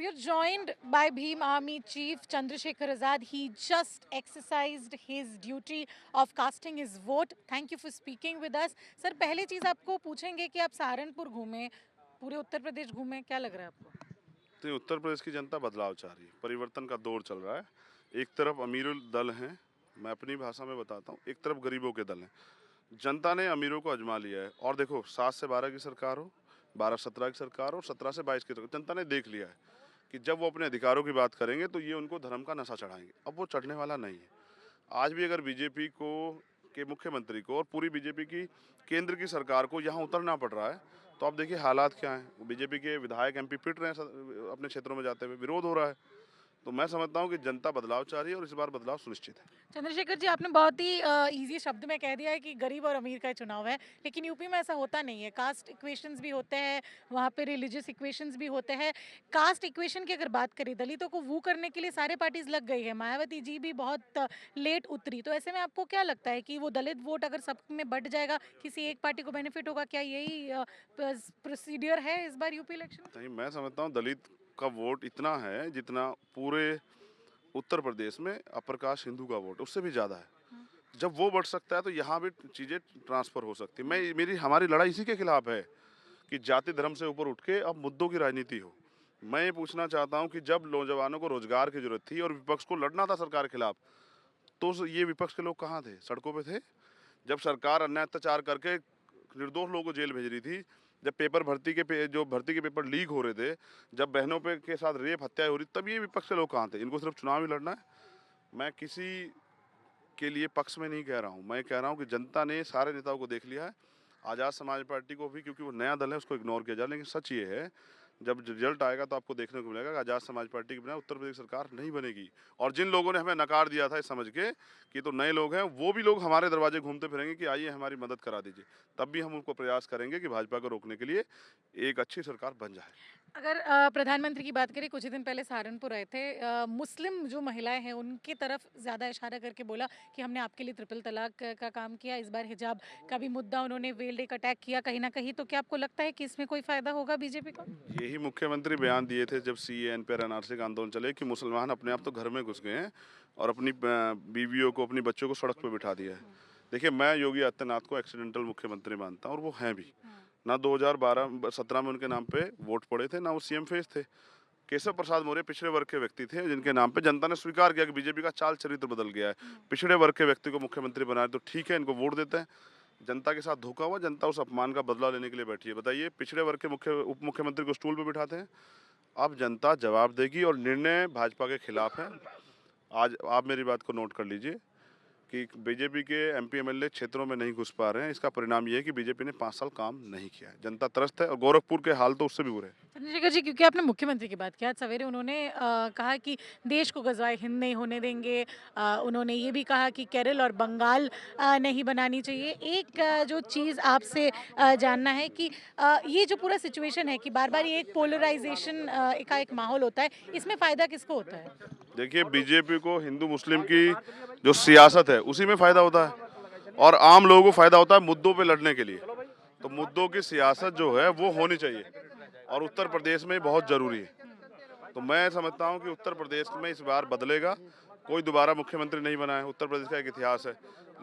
We are joined by Bhim Army Chief Chandrasekhar Azad. He just exercised his duty of casting his vote. Thank you for speaking with us. Sir पहले चीज़ आपको पूछेंगे कि आप सहारनपुर घूमे, पूरे उत्तर प्रदेश घूमे, क्या लग रहा है आपको? तो उत्तर प्रदेश की जनता बदलाव चाह रही है, परिवर्तन का दौर चल रहा है। एक तरफ अमीरुल दल हैं, मैं अपनी भाषा में बताता हूँ, एक तरफ गरीबों के दल हैं। जनता ने अमीरों को आजमा लिया है और देखो 7 से 12 की सरकार हो, 12-17 की सरकार हो, 17 से 22 की सरकार, जनता ने देख लिया है कि जब वो अपने अधिकारों की बात करेंगे तो ये उनको धर्म का नशा चढ़ाएंगे। अब वो चढ़ने वाला नहीं है। आज भी अगर बीजेपी को के मुख्यमंत्री को और पूरी बीजेपी की केंद्र की सरकार को यहाँ उतरना पड़ रहा है, तो आप देखिए हालात क्या हैं। बीजेपी के विधायक एमपी पिट रहे हैं अपने क्षेत्रों में जाते हुए, विरोध हो रहा है। तो मैं समझता हूँ कि जनता बदलाव चाह रही है और इस बार बदलाव सुनिश्चित है। चंद्रशेखर जी, आपने बहुत ही इजी शब्द में कह दिया है कि गरीब और अमीर का चुनाव है, लेकिन यूपी में ऐसा होता नहीं है। कास्ट इक्वेशंस भी होते हैं, वहाँ पे रिलीजियस इक्वेशंस भी होते हैं। कास्ट इक्वेशन की अगर बात करें, दलितों को वू करने के लिए सारे पार्टीज लग गई है। मायावती जी भी बहुत लेट उतरी, तो ऐसे में आपको क्या लगता है कि वो दलित वोट अगर सब में बट जाएगा, किसी एक पार्टी को बेनिफिट होगा? क्या यही प्रोसीडियर है इस बार यूपी इलेक्शन? नहीं, मैं समझता हूँ दलित का वोट इतना है जितना पूरे उत्तर प्रदेश में अपर कास्ट हिंदू का वोट उससे भी ज़्यादा है। जब वो बढ़ सकता है तो यहाँ भी चीज़ें ट्रांसफ़र हो सकती है। मैं मेरी हमारी लड़ाई इसी के खिलाफ है कि जाति धर्म से ऊपर उठ के अब मुद्दों की राजनीति हो। मैं ये पूछना चाहता हूँ कि जब नौजवानों को रोजगार की जरूरत थी और विपक्ष को लड़ना था सरकार के खिलाफ, तो ये विपक्ष के लोग कहाँ थे? सड़कों पे थे। जब सरकार अन्याय अत्याचार करके निर्दोष लोगों को जेल भेज रही थी, जब पेपर जो भर्ती के पेपर लीक हो रहे थे, जब बहनों पे के साथ रेप हत्याएं हो रही, तब ये विपक्ष के लोग कहाँ थे? इनको सिर्फ चुनाव ही लड़ना है। मैं किसी के लिए पक्ष में नहीं कह रहा हूँ, मैं कह रहा हूँ कि जनता ने सारे नेताओं को देख लिया है। आज़ाद समाज पार्टी को भी, क्योंकि वो नया दल है, उसको इग्नोर किया जाए, लेकिन सच ये है जब रिजल्ट आएगा तो आपको देखने को मिलेगा कि आज़ाद समाज पार्टी के बिना उत्तर प्रदेश सरकार नहीं बनेगी। और जिन लोगों ने हमें नकार दिया था इस समझ के कि तो नए लोग हैं, वो भी लोग हमारे दरवाजे घूमते फिरेंगे कि आइए हमारी मदद करा दीजिए। तब भी हम उनको प्रयास करेंगे कि भाजपा को रोकने के लिए एक अच्छी सरकार बन जाए। अगर प्रधानमंत्री की बात करें, कुछ ही दिन पहले सहारनपुर आए थे, मुस्लिम जो महिलाएं हैं उनकी तरफ ज़्यादा इशारा करके बोला कि हमने आपके लिए ट्रिपल तलाक का काम किया। इस बार हिजाब का भी मुद्दा उन्होंने वेल्ड एक अटैक किया कहीं ना कहीं। तो क्या आपको लगता है कि इसमें कोई फ़ायदा होगा बीजेपी को? यही मुख्यमंत्री बयान दिए थे जब सीएए एनपीआर एनआरसी का आंदोलन चले कि मुसलमान अपने आप तो घर में घुस गए हैं और अपनी बीवियों को, अपनी बच्चों को सड़क पर बिठा दिया है। देखिए, मैं योगी आदित्यनाथ को एक्सीडेंटल मुख्यमंत्री मानता हूँ और वो हैं भी। ना 2012-17 में उनके नाम पे वोट पड़े थे, ना वो सीएम फेस थे। केशव प्रसाद मौर्य पिछड़े वर्ग के व्यक्ति थे जिनके नाम पे जनता ने स्वीकार किया कि बीजेपी का चाल चरित्र बदल गया है। पिछड़े वर्ग के व्यक्ति को मुख्यमंत्री बनाए तो ठीक है, इनको वोट देते हैं। जनता के साथ धोखा हुआ, जनता उस अपमान का बदला लेने के लिए बैठी है। बताइए, पिछड़े वर्ग के उप मुख्यमंत्री को स्टूल पे बिठाते हैं। अब जनता जवाब देगी और निर्णय भाजपा के खिलाफ है। आज आप मेरी बात को नोट कर लीजिए कि बीजेपी के एमपी एमएलए क्षेत्रों में नहीं घुस पा रहे हैं। इसका परिणाम ये है कि बीजेपी ने 5 साल काम नहीं किया है। जनता त्रस्त है और गोरखपुर के हाल तो उससे भी बुरे हैं। चंद्रशेखर जी, क्योंकि आपने मुख्यमंत्री की बात किया, आज सवेरे उन्होंने कहा कि देश को गजवाए हिंद नहीं होने देंगे। उन्होंने ये भी कहा कि केरल और बंगाल नहीं बनानी चाहिए। एक जो चीज़ आपसे जानना है कि ये जो पूरा सिचुएशन है कि बार बार ये एक पोलराइजेशन का एक माहौल होता है, इसमें फ़ायदा किसको होता है? देखिए, बीजेपी को हिंदू मुस्लिम की जो सियासत है उसी में फ़ायदा होता है और आम लोगों को फ़ायदा होता है मुद्दों पे लड़ने के लिए। तो मुद्दों की सियासत जो है वो होनी चाहिए और उत्तर प्रदेश में बहुत ज़रूरी है। तो मैं समझता हूँ कि उत्तर प्रदेश में इस बार बदलेगा। कोई दोबारा मुख्यमंत्री नहीं बना है, उत्तर प्रदेश का एक इतिहास है।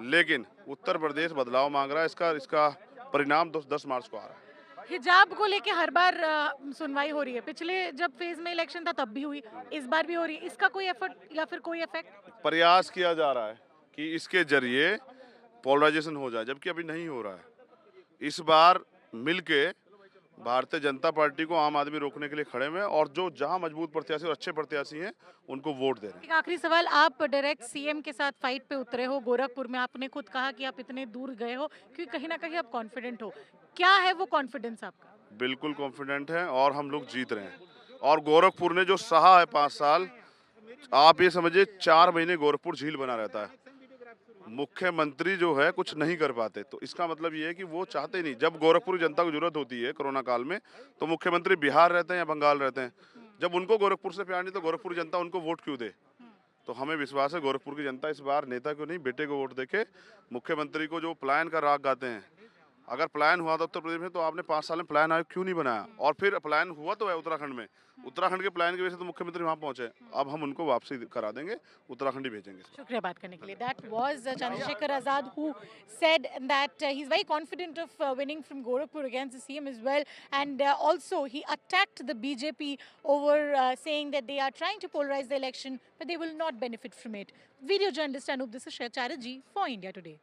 लेकिन उत्तर प्रदेश बदलाव मांग रहा है, इसका इसका परिणाम 10 मार्च को आ रहा है। हिजाब को लेके हर बार सुनवाई हो रही है। पिछले जब फेज में इलेक्शन था तब भी हुई, इस बार भी हो रही है। इसका कोई एफर्ट या फिर कोई इफेक्ट? प्रयास किया जा रहा है कि इसके जरिए पोलराइजेशन हो जाए, जबकि अभी नहीं हो रहा है। इस बार मिलके भारतीय जनता पार्टी को आम आदमी रोकने के लिए खड़े हुए हैं और जो जहां मजबूत प्रत्याशी और अच्छे प्रत्याशी हैं उनको वोट दे रहे हैं। एक आखिरी सवाल, आप डायरेक्ट सीएम के साथ फाइट पे उतरे हो गोरखपुर में। आपने खुद कहा कि आप इतने दूर गए हो क्योंकि कहीं ना कहीं आप कॉन्फिडेंट हो। क्या है वो कॉन्फिडेंस आपका? बिल्कुल कॉन्फिडेंट हैं और हम लोग जीत रहे हैं। और गोरखपुर ने जो सहा है 5 साल, आप ये समझिए 4 महीने गोरखपुर झील बना रहता है। मुख्यमंत्री जो है कुछ नहीं कर पाते, तो इसका मतलब ये है कि वो चाहते नहीं। जब गोरखपुर की जनता को जरूरत होती है कोरोना काल में, तो मुख्यमंत्री बिहार रहते हैं या बंगाल रहते हैं। जब उनको गोरखपुर से प्यार नहीं तो गोरखपुर की जनता उनको वोट क्यों दे? तो हमें विश्वास है गोरखपुर की जनता इस बार नेता को नहीं बेटे को वोट देके मुख्यमंत्री को जो पलायन का राग गाते हैं अगर पलायन हुआ था उत्तर प्रदेश में तो आपने 5 साल में पलायन आयोग क्यों नहीं बनाया? और फिर पलायन हुआ तो है उत्तराखंड में। उत्तराखंड के पलायन की वजह से तो मुख्यमंत्री वहाँ पहुँचे। अब हम उनको वापसी करा देंगे, उत्तराखंड ही भेजेंगे इस बार। शुक्रिया बात करने के लिए. That was Chandrasekhar Azad who said that he's very confident of winning from Gorakhpur against the CM as well. And also he attacked the BJP over saying that they are trying to polarize the election, but they will not benefit from it. Video journalist Anup, this is Shreya Chatterjee for India Today.